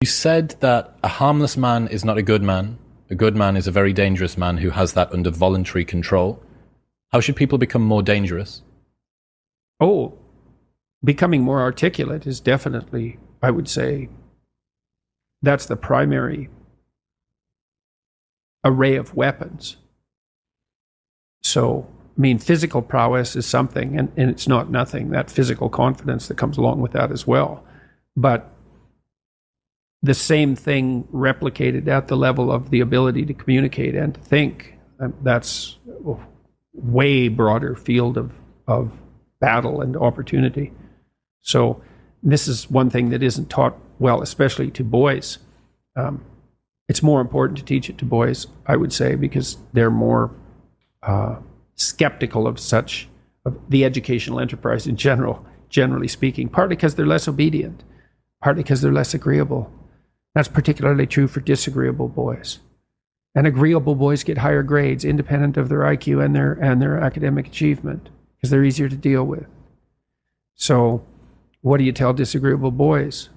You said that a harmless man is not a good man. A good man is a very dangerous man who has that under voluntary control. How should people become more dangerous? Oh, becoming more articulate is definitely, I would say, that's the primary array of weapons. So, I mean, physical prowess is something, and it's not nothing, that physical confidence that comes along with that as well. But the same thing replicated at the level of the ability to communicate and to think, that's a way broader field of battle and opportunity. So this is one thing that isn't taught well, especially to boys. It's more important to teach it to boys, I would say, because they're more skeptical of the educational enterprise in general, generally speaking, partly because they're less obedient, partly because they're less agreeable. That's particularly true for disagreeable boys. And agreeable boys get higher grades independent of their IQ and their academic achievement because they're easier to deal with. So what do you tell disagreeable boys?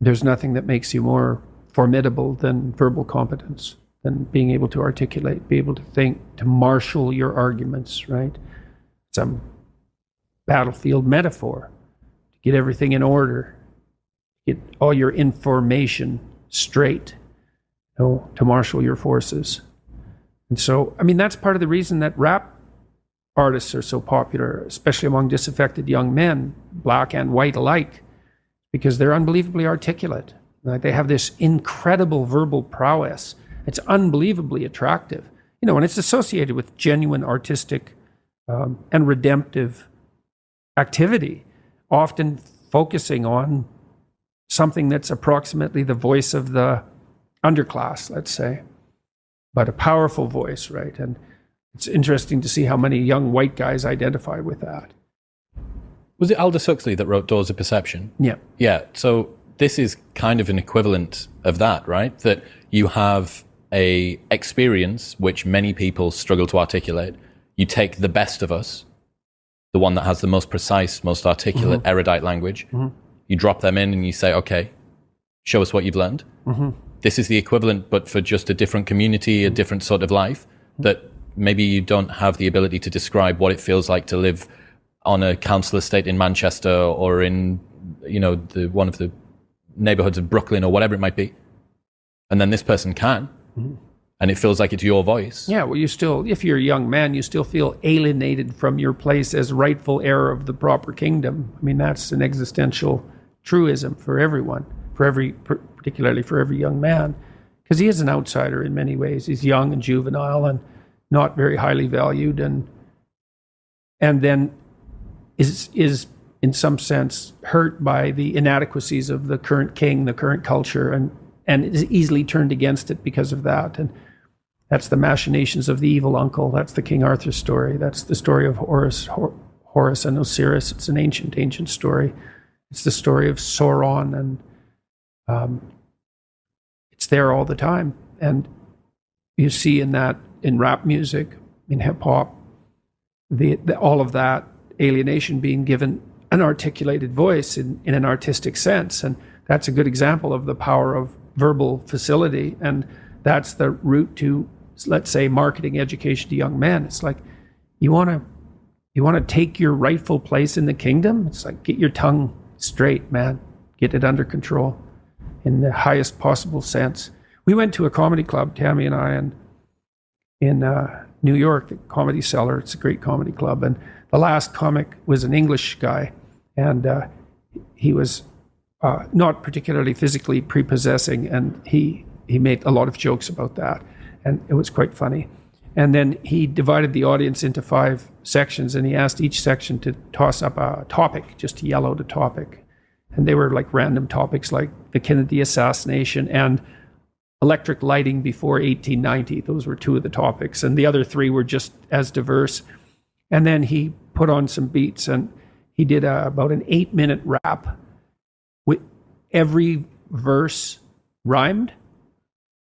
There's nothing that makes you more formidable than verbal competence, than being able to articulate, be able to think, to marshal your arguments, right? It's a battlefield metaphor, to get everything in order, get all your information straight, to marshal your forces. And so, I mean, that's part of the reason that rap artists are so popular, especially among disaffected young men, black and white alike, because they're unbelievably articulate. Like, they have this incredible verbal prowess. It's unbelievably attractive, and it's associated with genuine artistic and redemptive activity, often focusing on something that's approximately the voice of the underclass, let's say, but a powerful voice, right? And it's interesting to see how many young white guys identify with that. Was it Aldous Huxley that wrote Doors of Perception? Yeah. Yeah, so this is kind of an equivalent of that, right? That you have a experience which many people struggle to articulate. You take the best of us, the one that has the most precise, most articulate, erudite language. You drop them in and you say, okay, show us what you've learned. This is the equivalent, but for just a different community, a different sort of life, that maybe you don't have the ability to describe what it feels like to live on a council estate in Manchester or in, one of the neighborhoods of Brooklyn or whatever it might be. And then this person can. And it feels like it's your voice. Yeah, well, if you're a young man, you still feel alienated from your place as rightful heir of the proper kingdom. I mean, that's an existential truism for everyone, particularly for every young man, because he is an outsider in many ways. He's young and juvenile and not very highly valued, and then is in some sense hurt by the inadequacies of the current king, the current culture, and is easily turned against it because of that. And that's the machinations of the evil uncle. That's the King Arthur story. That's the story of Horus and Osiris. It's an ancient story. It's the story of Sauron, and it's there all the time. And you see in rap music, in hip hop, all of that alienation being given an articulated voice in an artistic sense. And that's a good example of the power of verbal facility. And that's the route to, let's say, marketing education to young men. It's like, you want to take your rightful place in the kingdom? It's like, get your tongue straight, man. Get it under control in the highest possible sense. We went to a comedy club, Tammy and I, in New York, the Comedy Cellar. It's a great comedy club. And the last comic was an English guy, and he was not particularly physically prepossessing, and he made a lot of jokes about that, and it was quite funny. And then he divided the audience into 5 sections, and he asked each section to toss up a topic, just to yell out a topic. And they were like random topics like the Kennedy assassination and electric lighting before 1890. Those were 2 of the topics, and the other 3 were just as diverse. And then he put on some beats, and he did about an 8-minute rap. With every verse rhymed,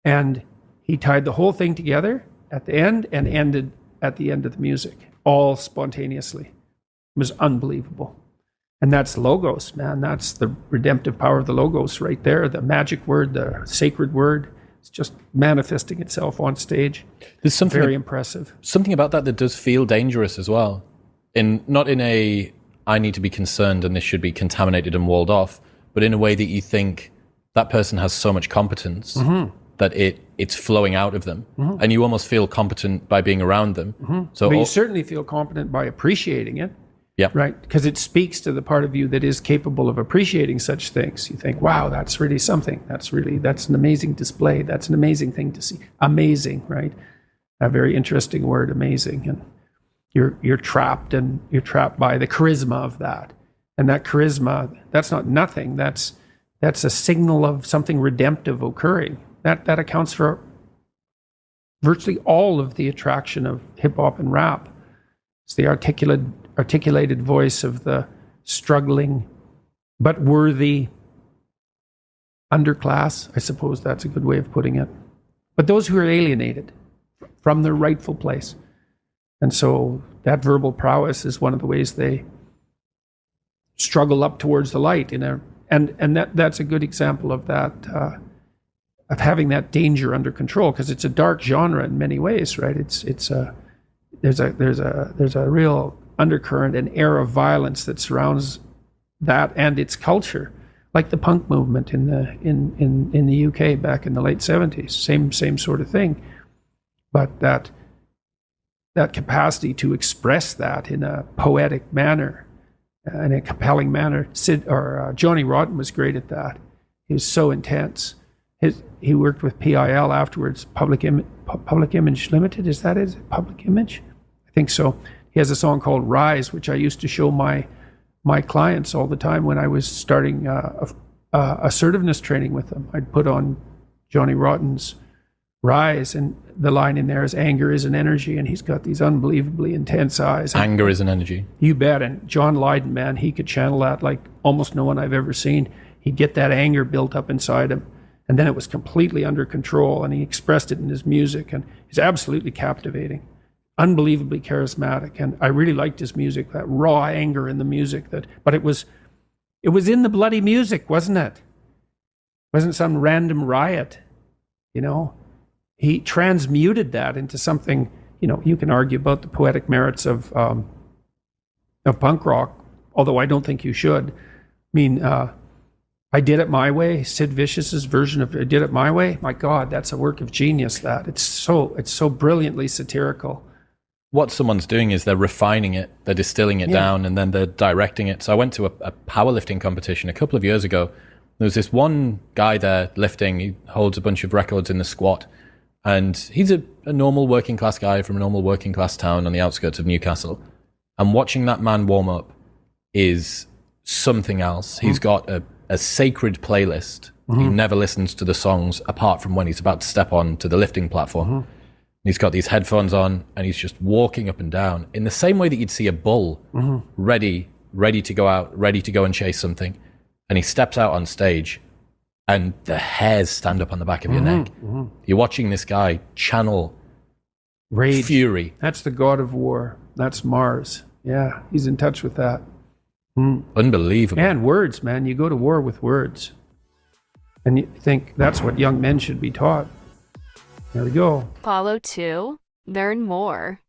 and he tied the whole thing together at the end and ended at the end of the music, all spontaneously. It was unbelievable. And that's logos, man. That's the redemptive power of the logos right there. The magic word, the sacred word. It's just manifesting itself on stage. There's something very impressive. Something about that does feel dangerous as well. Not in a, I need to be concerned and this should be contaminated and walled off, but in a way that you think that person has so much competence that it's flowing out of them. And you almost feel competent by being around them. So But you certainly feel competent by appreciating it. Yeah. Right. Because it speaks to the part of you that is capable of appreciating such things. You think, wow, that's really something. That's an amazing display. That's an amazing thing to see. Amazing, right? A very interesting word, amazing. And you're trapped by the charisma of that. And that charisma, that's not nothing. That's a signal of something redemptive occurring. That accounts for virtually all of the attraction of hip hop and rap. It's the articulated voice of the struggling but worthy underclass. I suppose that's a good way of putting it. But those who are alienated from their rightful place. And so that verbal prowess is one of the ways they struggle up towards the light. And that's a good example of that, of having that danger under control, because it's a dark genre in many ways, right? There's a real undercurrent and air of violence that surrounds that and its culture, like the punk movement in the UK back in the late 70s. Same sort of thing, but that capacity to express that in a poetic manner, in a compelling manner. Johnny Rotten was great at that. He was so intense. He worked with PIL afterwards, Public Image Limited. Is that it? Public Image? I think so. He has a song called Rise, which I used to show my clients all the time when I was starting assertiveness training with them. I'd put on Johnny Rotten's Rise, and the line in there is anger is an energy, and he's got these unbelievably intense eyes. Anger is an energy. You bet. And John Lydon, man, he could channel that like almost no one I've ever seen. He'd get that anger built up inside him, and then it was completely under control, and he expressed it in his music, and he's absolutely captivating, unbelievably charismatic. And I really liked his music, that raw anger in the music. But it was in the bloody music, wasn't it? It wasn't some random riot, you know. He transmuted that into something, you know. You can argue about the poetic merits of punk rock, although I don't think you should. I mean, I Did It My Way, Sid Vicious's version of I Did It My Way. My God, that's a work of genius. That it's so brilliantly satirical. What someone's doing is they're refining it, they're distilling it down, and then they're directing it. So I went to a powerlifting competition a couple of years ago. There was this one guy there lifting. He holds a bunch of records in the squat, and he's a normal working class guy from a normal working class town on the outskirts of Newcastle. And watching that man warm up is something else. He's got a sacred playlist. He never listens to the songs apart from when he's about to step on to the lifting platform. He's got these headphones on, and he's just walking up and down in the same way that you'd see a bull ready to go out, ready to go and chase something. And he steps out on stage, and the hairs stand up on the back of your neck. You're watching this guy channel Rage. fury. That's the god of war. That's Mars. Yeah, he's in touch with that. Unbelievable. And words, man. You go to war with words. And you think that's what young men should be taught. There we go. Follow to learn more.